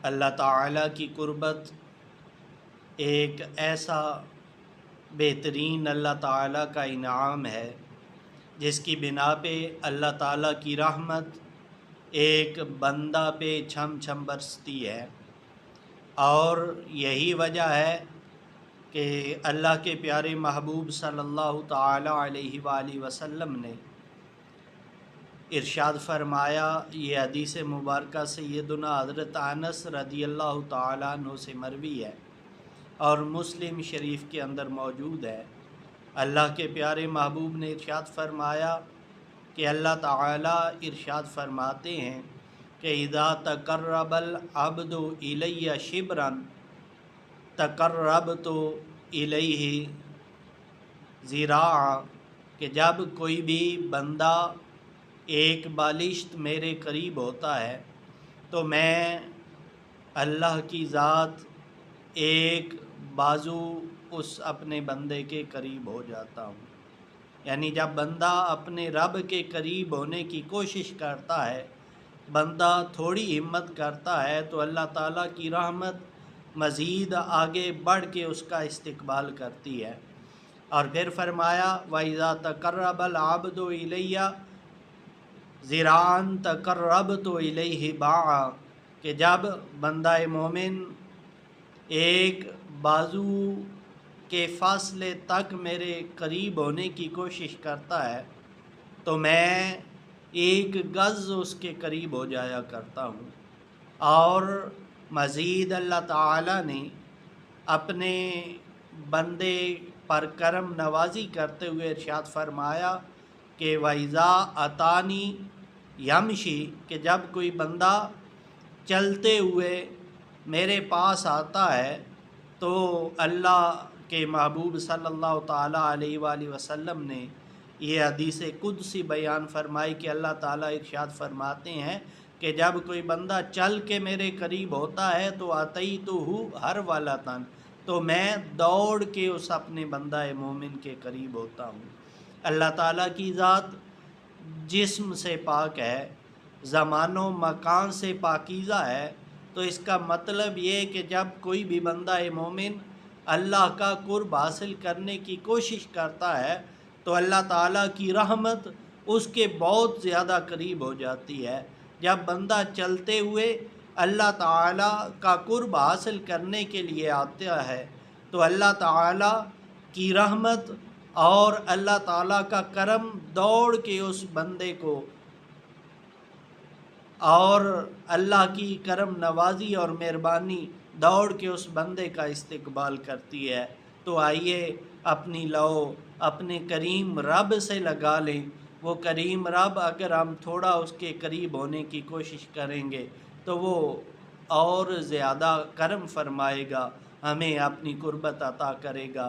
اللہ تعالیٰ کی قربت ایک ایسا بہترین اللہ تعالیٰ کا انعام ہے جس کی بنا پہ اللہ تعالیٰ کی رحمت ایک بندہ پہ چھم چھم برستی ہے، اور یہی وجہ ہے کہ اللہ کے پیارے محبوب صلی اللہ تعالیٰ علیہ وآلہ وسلم نے ارشاد فرمایا، یہ حدیث مبارکہ سیدنا حضرت انس رضی اللہ تعالیٰ عنہ سے مروی ہے اور مسلم شریف کے اندر موجود ہے۔ اللہ کے پیارے محبوب نے ارشاد فرمایا کہ اللہ تعالیٰ ارشاد فرماتے ہیں کہ اذا تقرب العبد الی شبرا تقربت الیہ ذراعا، کہ جب کوئی بھی بندہ ایک بالشت میرے قریب ہوتا ہے تو میں اللہ کی ذات ایک بازو اس اپنے بندے کے قریب ہو جاتا ہوں۔ یعنی جب بندہ اپنے رب کے قریب ہونے کی کوشش کرتا ہے، بندہ تھوڑی ہمت کرتا ہے، تو اللہ تعالیٰ کی رحمت مزید آگے بڑھ کے اس کا استقبال کرتی ہے۔ اور پھر فرمایا وَإِذَا تَقَرَّبَ الْعَبْدُ إِلَيَّ ذِرَاعًا تَقَرَّبْتُ إِلَيْهِ بَاعًا، کہ جب بندہ مومن ایک بازو کے فاصلے تک میرے قریب ہونے کی کوشش کرتا ہے تو میں ایک گز اس کے قریب ہو جایا کرتا ہوں۔ اور مزید اللہ تعالیٰ نے اپنے بندے پر کرم نوازی کرتے ہوئے ارشاد فرمایا کہ وَإِذَا أَتَانِي يَمْشِي، کہ جب کوئی بندہ چلتے ہوئے میرے پاس آتا ہے تو اللہ کے محبوب صلی اللہ تعالیٰ علیہ وآلہ وسلم نے یہ حدیث قدسی بیان فرمائی کہ اللہ تعالیٰ ارشاد فرماتے ہیں کہ جب کوئی بندہ چل کے میرے قریب ہوتا ہے تو أَتَيْتُهُ هَرْوَلَةً، تو میں دوڑ کے اس اپنے بندہ مومن کے قریب ہوتا ہوں۔ اللہ تعالیٰ کی ذات جسم سے پاک ہے، زمان و مکان سے پاکیزہ ہے، تو اس کا مطلب یہ کہ جب کوئی بھی بندہ مومن اللہ کا قرب حاصل کرنے کی کوشش کرتا ہے تو اللہ تعالیٰ کی رحمت اس کے بہت زیادہ قریب ہو جاتی ہے۔ جب بندہ چلتے ہوئے اللہ تعالیٰ کا قرب حاصل کرنے کے لیے آتا ہے تو اللہ تعالیٰ کی رحمت اور اللہ تعالیٰ کا کرم دوڑ کے اس بندے کو، اور اللہ کی کرم نوازی اور مہربانی دوڑ کے اس بندے کا استقبال کرتی ہے۔ تو آئیے اپنی لو اپنے کریم رب سے لگا لیں۔ وہ کریم رب اگر ہم تھوڑا اس کے قریب ہونے کی کوشش کریں گے تو وہ اور زیادہ کرم فرمائے گا، ہمیں اپنی قربت عطا کرے گا۔